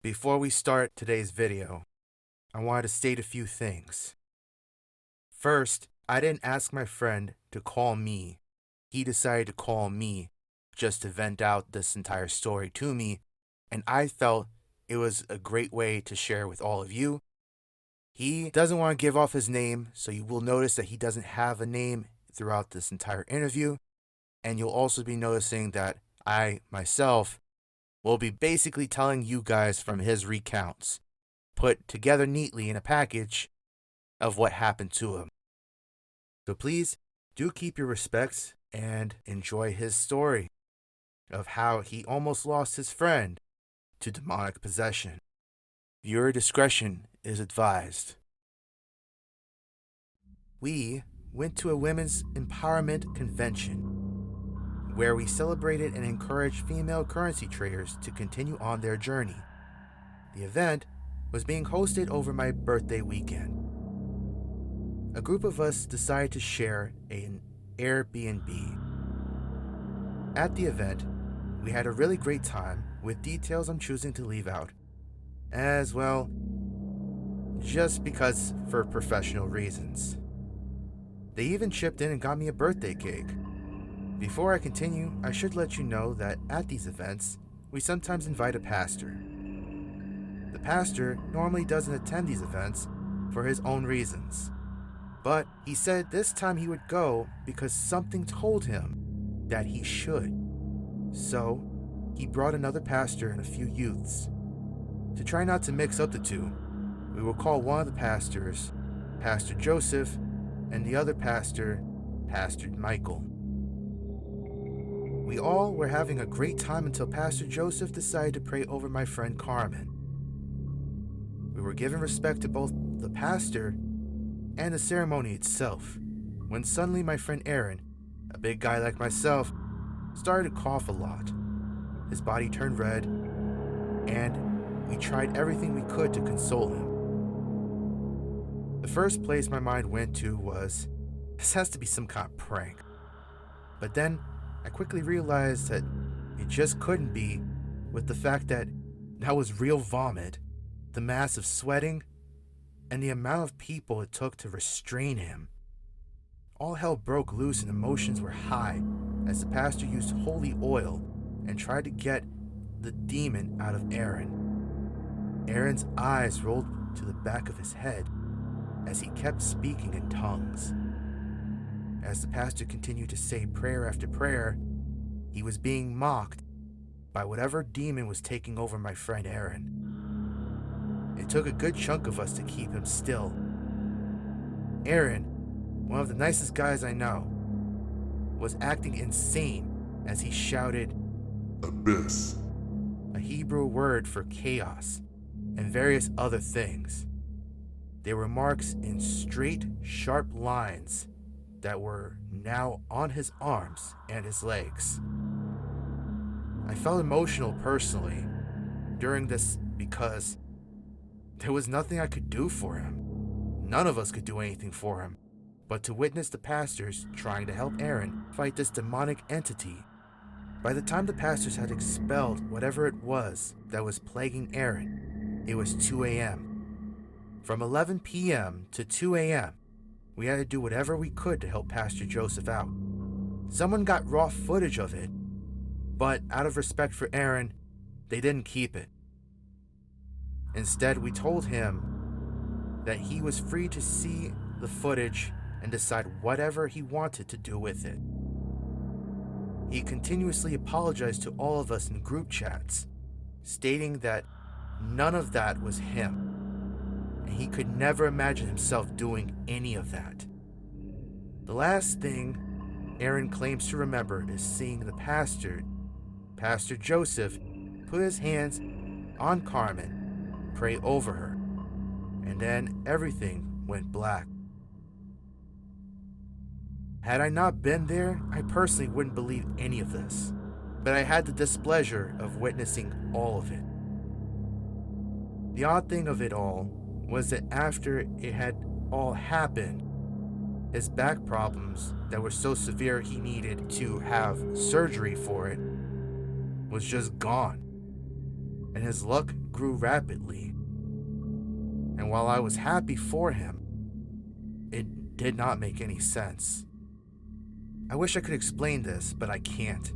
Before we start today's video, I wanted to state a few things. First, I didn't ask my friend to call me. He decided to call me just to vent out this entire story to me, and I felt it was a great way to share with all of you. He doesn't want to give off his name, so you will notice that he doesn't have a name throughout this entire interview, and you'll also be noticing that I, myself, will be basically telling you guys from his recounts, put together neatly in a package of what happened to him. So please do keep your respects and enjoy his story of how he almost lost his friend to demonic possession. Viewer discretion is advised. We went to a women's empowerment convention where we celebrated and encouraged female currency traders to continue on their journey. The event was being hosted over my birthday weekend. A group of us decided to share an Airbnb. At the event, we had a really great time with details I'm choosing to leave out, as well, just because for professional reasons. They even chipped in and got me a birthday cake. Before I continue, I should let you know that at these events, we sometimes invite a pastor. The pastor normally doesn't attend these events for his own reasons, but he said this time he would go because something told him that he should. So, he brought another pastor and a few youths. To try not to mix up the two, we will call one of the pastors Pastor Joseph and the other pastor Pastor Michael. We all were having a great time until Pastor Joseph decided to pray over my friend Carmen. We were giving respect to both the pastor and the ceremony itself, when suddenly my friend Erin, a big guy like myself, started to cough a lot. His body turned red, and we tried everything we could to console him. The first place my mind went to was, this has to be some kind of prank. But then, I quickly realized that it just couldn't be, with the fact that was real vomit, the massive sweating, and the amount of people it took to restrain him. All hell broke loose and emotions were high as the pastor used holy oil and tried to get the demon out of Erin. Erin's eyes rolled to the back of his head as he kept speaking in tongues. As the pastor continued to say prayer after prayer, he was being mocked by whatever demon was taking over my friend Erin. It took a good chunk of us to keep him still. Erin, one of the nicest guys I know, was acting insane as he shouted, "Abyss," a Hebrew word for chaos, and various other things. They were marks in straight, sharp lines that were now on his arms and his legs. I felt emotional personally during this because there was nothing I could do for him. None of us could do anything for him, but to witness the pastors trying to help Erin fight this demonic entity. By the time the pastors had expelled whatever it was that was plaguing Erin, it was 2 a.m. From 11 p.m. to 2 a.m., we had to do whatever we could to help Pastor Joseph out. Someone got raw footage of it, but out of respect for Erin, they didn't keep it. Instead, we told him that he was free to see the footage and decide whatever he wanted to do with it. He continuously apologized to all of us in group chats, stating that none of that was him, and he could never imagine himself doing any of that. The last thing Erin claims to remember is seeing the pastor, Pastor Joseph, put his hands on Carmen, pray over her, and then everything went black. Had I not been there, I personally wouldn't believe any of this, but I had the displeasure of witnessing all of it. The odd thing of it all was that after it had all happened, his back problems that were so severe he needed to have surgery for it was just gone, and his luck grew rapidly. And while I was happy for him, it did not make any sense. I wish I could explain this, but I can't.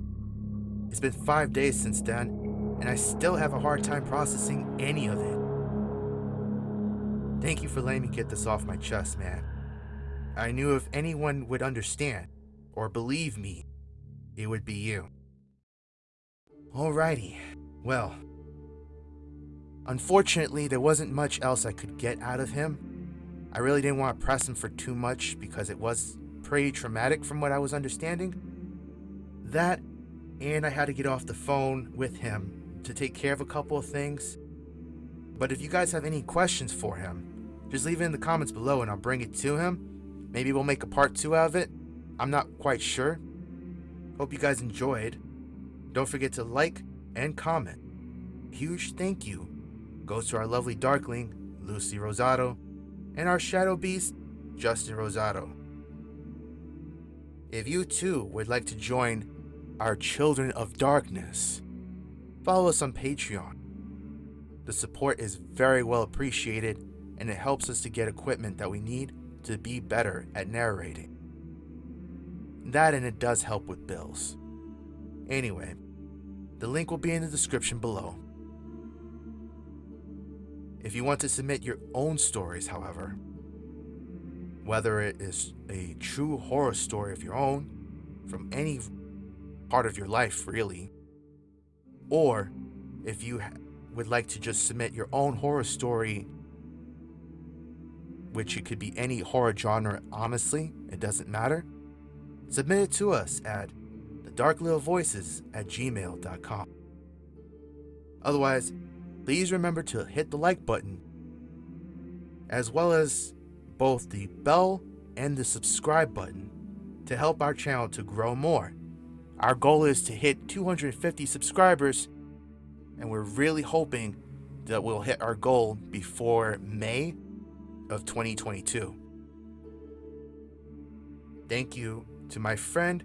It's been 5 days since then, and I still have a hard time processing any of it. Thank you for letting me get this off my chest, man. I knew if anyone would understand or believe me, it would be you. Alrighty, well, unfortunately, there wasn't much else I could get out of him. I really didn't want to press him for too much because it was pretty traumatic from what I was understanding. That, and I had to get off the phone with him to take care of a couple of things. But if you guys have any questions for him, just leave it in the comments below and I'll bring it to him. Maybe we'll make a part 2 out of it. I'm not quite sure. Hope you guys enjoyed. Don't forget to like and comment. Huge thank you goes to our lovely Darkling, Lucy Rosado, and our Shadow Beast, Justin Rosado. If you too would like to join our Children of Darkness, follow us on Patreon. The support is very well appreciated and it helps us to get equipment that we need to be better at narrating. That and it does help with bills. Anyway, the link will be in the description below. If you want to submit your own stories, however, whether it is a true horror story of your own, from any part of your life really, or if you would like to just submit your own horror story, which it could be any horror genre, honestly, it doesn't matter, submit it to us at thedarklittlvoices@gmail.com. Otherwise, please remember to hit the like button, as well as both the bell and the subscribe button to help our channel to grow more. Our goal is to hit 250 subscribers, and we're really hoping that we'll hit our goal before May of 2022. Thank you to my friend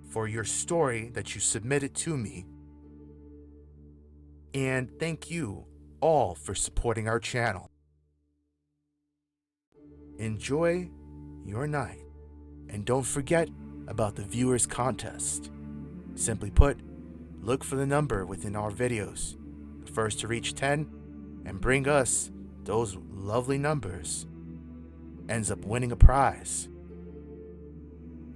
for your story that you submitted to me. And thank you all for supporting our channel. Enjoy your night. And don't forget about the viewers contest. Simply put, look for the number within our videos. The first to reach 10 and bring us those lovely numbers ends up winning a prize.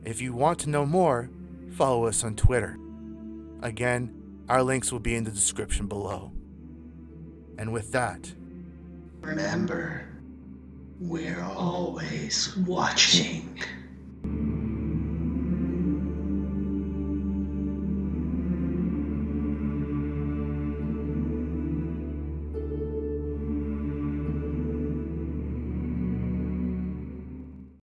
If you want to know more, follow us on Twitter. Again, our links will be in the description below. And with that, remember, we're always watching.